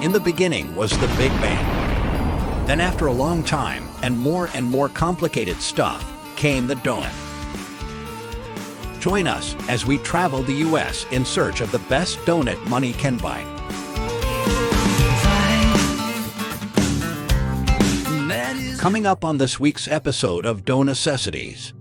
In the beginning was the Big Bang. Then after a long time and more complicated stuff came the donut. Join us as we travel the U.S. in search of the best donut money can buy. Coming up on this week's episode of Dough Necessities.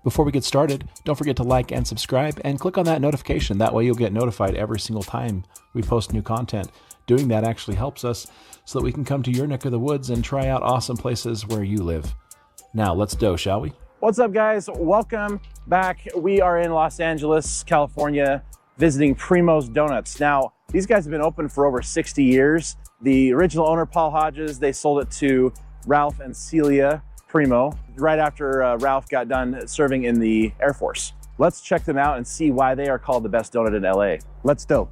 Before we get started, don't forget to like and subscribe and click on that notification. That way you'll get notified every single time we post new content. Doing that actually helps us so that we can come to your neck of the woods and try out awesome places where you live. Now let's dough, shall we? What's up, guys? Welcome back. We are in Los Angeles, California, visiting Primo's Donuts. Now, these guys have been open for over 60 years. The original owner, Paul Hodges, they sold it to Ralph and Celia Primo right after Ralph got done serving in the Air Force. Let's check them out and see why they are called the best donut in LA. Let's dough.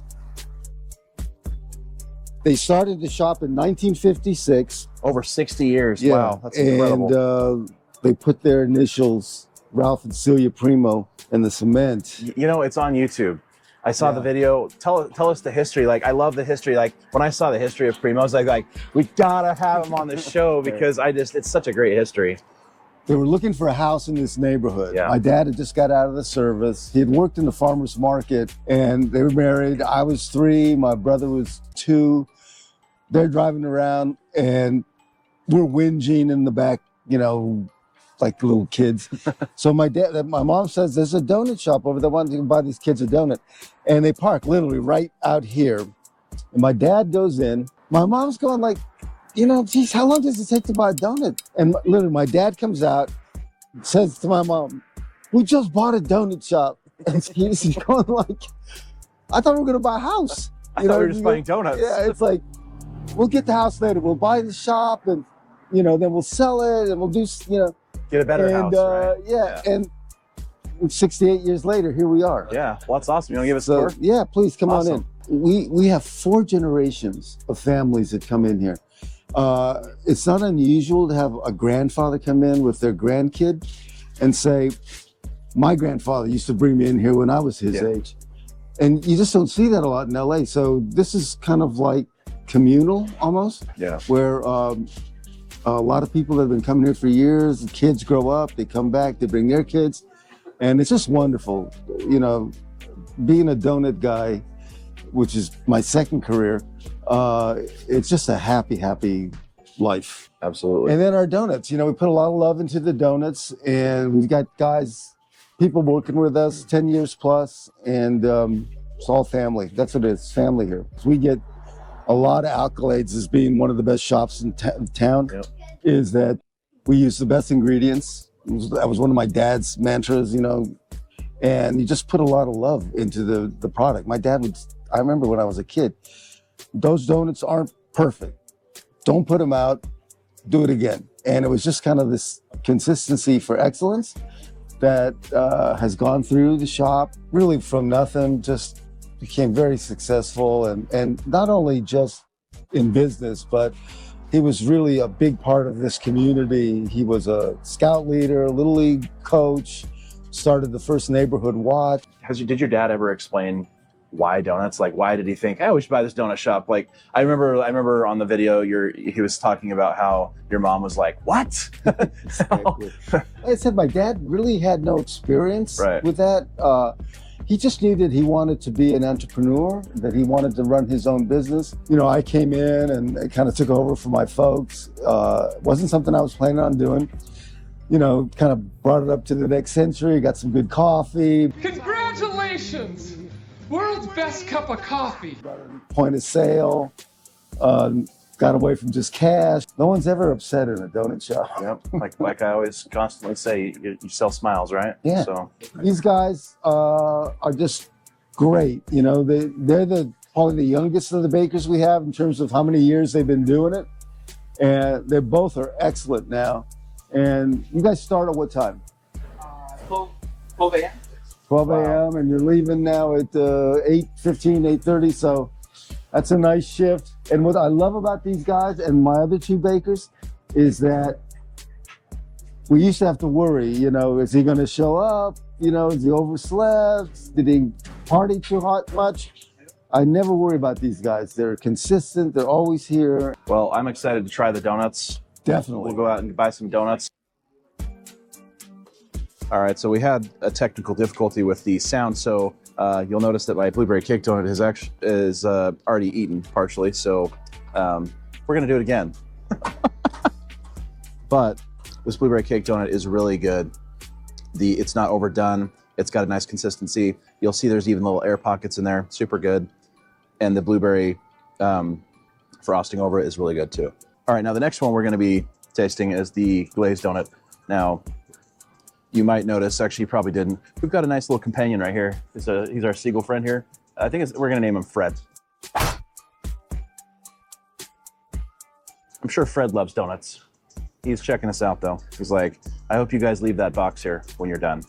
They started the shop in 1956. Over 60 years. Yeah, wow, that's incredible. And they put their initials, Ralph and Celia Primo, in the cement. You know, it's on YouTube. I saw the video. Tell us the history. Like, I love the history. Like, when I saw the history of Primo, I was like, we gotta have him on the show because it's such a great history. They were looking for a house in this neighborhood. Yeah. My dad had just got out of the service. He had worked in the farmer's market and they were married. I was 3, my brother was 2. They're driving around and we're whinging in the back, you know, like little kids. So my mom says, there's a donut shop over there. Why don't you buy these kids a donut? And they park literally right out here. And my dad goes in. My mom's going like, you know, geez, how long does it take to buy a donut? And literally my dad comes out, says to my mom, we just bought a donut shop. And he's going like, I thought we were going to buy a house. I thought we were just buying donuts. Yeah, it's like, we'll get the house later. We'll buy the shop and, you know, then we'll sell it and we'll do, you know. Get a better house, right? Yeah, and 68 years later, here we are. Yeah, well, that's awesome. You want to give us a tour? Yeah, please come on Awesome. in. We have 4 generations of families that come in here. It's not unusual to have a grandfather come in with their grandkid and say, my grandfather used to bring me in here when I was his age. And you just don't see that a lot in LA. So this is kind of like communal almost, where a lot of people that have been coming here for years, the kids grow up, they come back, they bring their kids. And it's just wonderful, you know, being a donut guy, which is my second career. It's just a happy life. Absolutely. And then our donuts, you know, we put a lot of love into the donuts and we've got people working with us 10 years plus, and it's all family. That's what it is, family here. We get a lot of accolades as being one of the best shops in town. Is that we use the best ingredients. That was one of my dad's mantras, you know, and you just put a lot of love into the product. My dad I remember when I was a kid, those donuts aren't perfect. Don't put them out, do it again. And it was just kind of this consistency for excellence that has gone through the shop, really from nothing, just became very successful, and not only just in business, but he was really a big part of this community. He was a scout leader, Little League coach, started the first neighborhood watch. Did your dad ever explain why donuts? Like, why did he think, we should buy this donut shop? Like, I remember on the video, he was talking about how your mom was like, what? Like I said, my dad really had no experience with that. He just knew that he wanted to be an entrepreneur, that he wanted to run his own business. You know, I came in and kind of took over for my folks. It wasn't something I was planning on doing. You know, kind of brought it up to the next century, got some good coffee. Congratulations! World's best cup of coffee. Point of sale, got away from just cash. No one's ever upset in a donut shop. Yep, like I always constantly say, you sell smiles, right? Yeah. So these guys are just great. You know, they're probably the youngest of the bakers we have in terms of how many years they've been doing it. And they both are excellent now. And you guys start at what time? 12 a.m. 12 a.m. and you're leaving now at 8:15, 8:30. So that's a nice shift. And what I love about these guys and my other 2 bakers is that we used to have to worry, you know, is he going to show up? You know, is he overslept? Did he party too much? I never worry about these guys. They're consistent. They're always here. Well, I'm excited to try the donuts. Definitely. We'll go out and buy some donuts. All right, so we had a technical difficulty with the sound, so you'll notice that my blueberry cake donut is already eaten partially, so we're gonna do it again. But this blueberry cake donut is really good. It's not overdone. It's got a nice consistency. You'll see there's even little air pockets in there. Super good. And the blueberry frosting over it is really good too. All right, now the next one we're going to be tasting is the glazed donut. Now, you might notice, actually you probably didn't, we've got a nice little companion right here. He's our seagull friend here. I think we're going to name him Fred. I'm sure Fred loves donuts. He's checking us out though. He's like, I hope you guys leave that box here when you're done.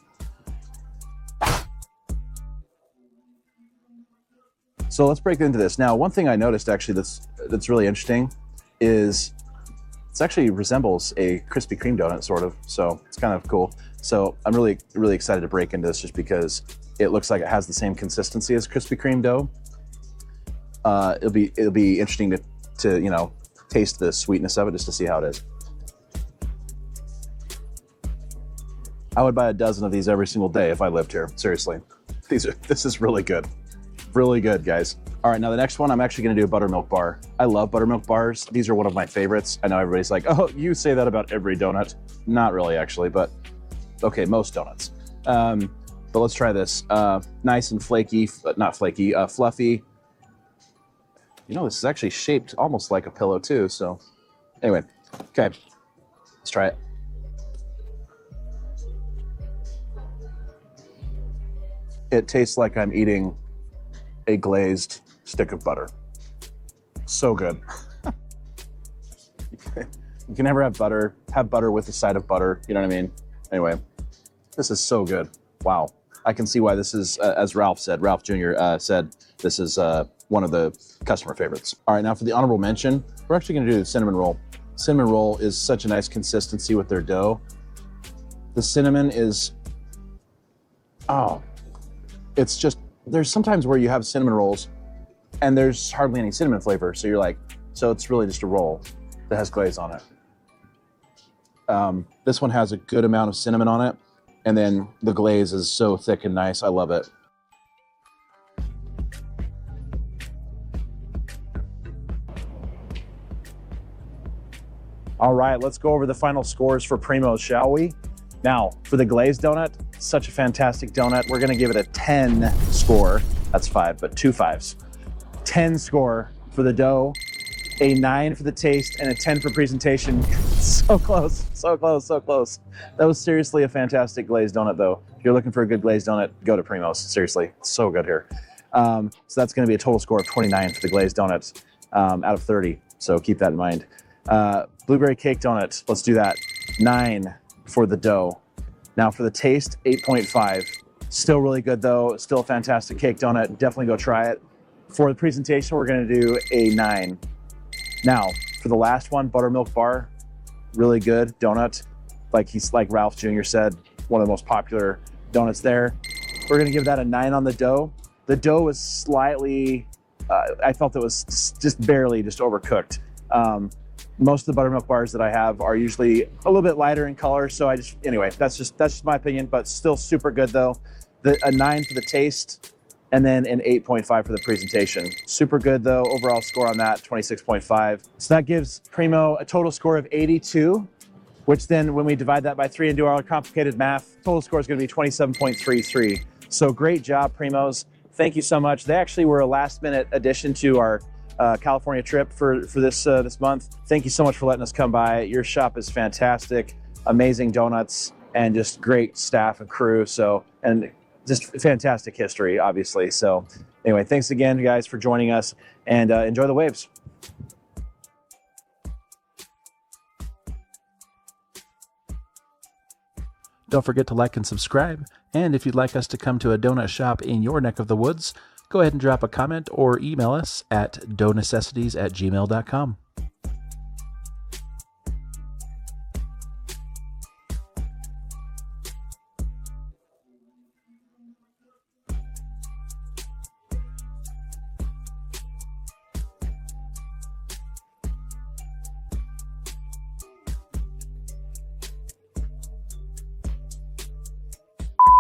So let's break into this. Now, one thing I noticed actually that's really interesting is it actually resembles a Krispy Kreme donut, sort of. So it's kind of cool. So I'm really, really excited to break into this just because it looks like it has the same consistency as Krispy Kreme dough. It'll be interesting to you know, taste the sweetness of it just to see how it is. I would buy a dozen of these every single day if I lived here. Seriously, this is really good. Really good, guys. All right, now the next one, I'm actually gonna do a buttermilk bar. I love buttermilk bars. These are one of my favorites. I know everybody's like, oh, you say that about every donut. Not really, actually, but okay, most donuts. But let's try this. Nice and flaky, not flaky, fluffy. You know, this is actually shaped almost like a pillow too, so. Anyway, okay, let's try it. It tastes like I'm eating a glazed stick of butter. So good. You can never have butter with a side of butter, you know what I mean? Anyway, this is so good. Wow. I can see why this is, as Ralph Jr. Said, this is one of the customer favorites. All right, now for the honorable mention, we're actually gonna do the cinnamon roll. Cinnamon roll is such a nice consistency with their dough. The cinnamon is, it's just, there's sometimes where you have cinnamon rolls and there's hardly any cinnamon flavor. So you're like, so it's really just a roll that has glaze on it. This one has a good amount of cinnamon on it. And then the glaze is so thick and nice. I love it. All right, let's go over the final scores for Primo's, shall we? Now, for the glazed donut, such a fantastic donut. We're gonna give it a 10 score. That's 5, but 2 5s. 10 score for the dough, a 9 for the taste, and a 10 for presentation. So close, so close, so close. That was seriously a fantastic glazed donut though. If you're looking for a good glazed donut, go to Primo's, seriously, it's so good here. So that's gonna be a total score of 29 for the glazed donuts out of 30, so keep that in mind. Blueberry cake donuts, let's do that. 9 for the dough. Now for the taste, 8.5. Still really good though, still a fantastic cake donut, definitely go try it. For the presentation, we're gonna do a 9. Now, for the last one, buttermilk bar, really good donut. Like Ralph Jr. said, one of the most popular donuts there. We're gonna give that a 9 on the dough. The dough was slightly, I felt it was just barely overcooked. Most of the buttermilk bars that I have are usually a little bit lighter in color, so anyway, that's just my opinion, but still super good though. A 9 for the taste, and then an 8.5 for the presentation. Super good though, overall score on that, 26.5. So that gives Primo a total score of 82, which then when we divide that by 3 and do our complicated math, total score is gonna be 27.33. So great job, Primos. Thank you so much. They actually were a last minute addition to our California trip for this month. Thank you so much for letting us come by. Your shop is fantastic, amazing donuts, and just great staff and crew. So, and just fantastic history, obviously. So anyway, thanks again, guys, for joining us, and enjoy the waves. Don't forget to like and subscribe. And if you'd like us to come to a donut shop in your neck of the woods, go ahead and drop a comment or email us at doughnecessities@gmail.com.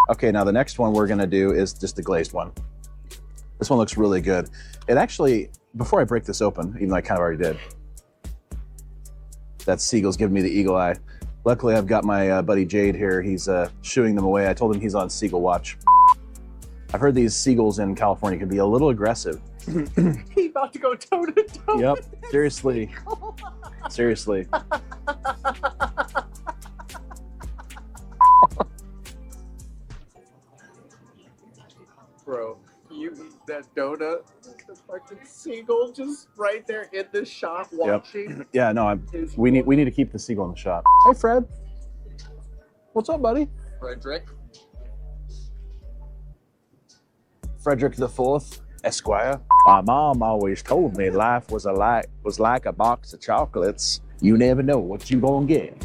Okay, now the next one we're gonna do is just the glazed one. This one looks really good. It actually, before I break this open, even though I kind of already did, that seagull's giving me the eagle eye. Luckily, I've got my buddy Jade here. He's shooing them away. I told him he's on seagull watch. I've heard these seagulls in California can be a little aggressive. He's about to go toe to toe. Yep, seriously. Seriously. Bro, you eat that donut, the fucking seagull just right there in the shop watching. Yeah, no, we need to keep the seagull in the shop. Hey, Fred. What's up, buddy? Frederick. Frederick the Fourth, Esquire. My mom always told me life was like a box of chocolates. You never know what you gonna get.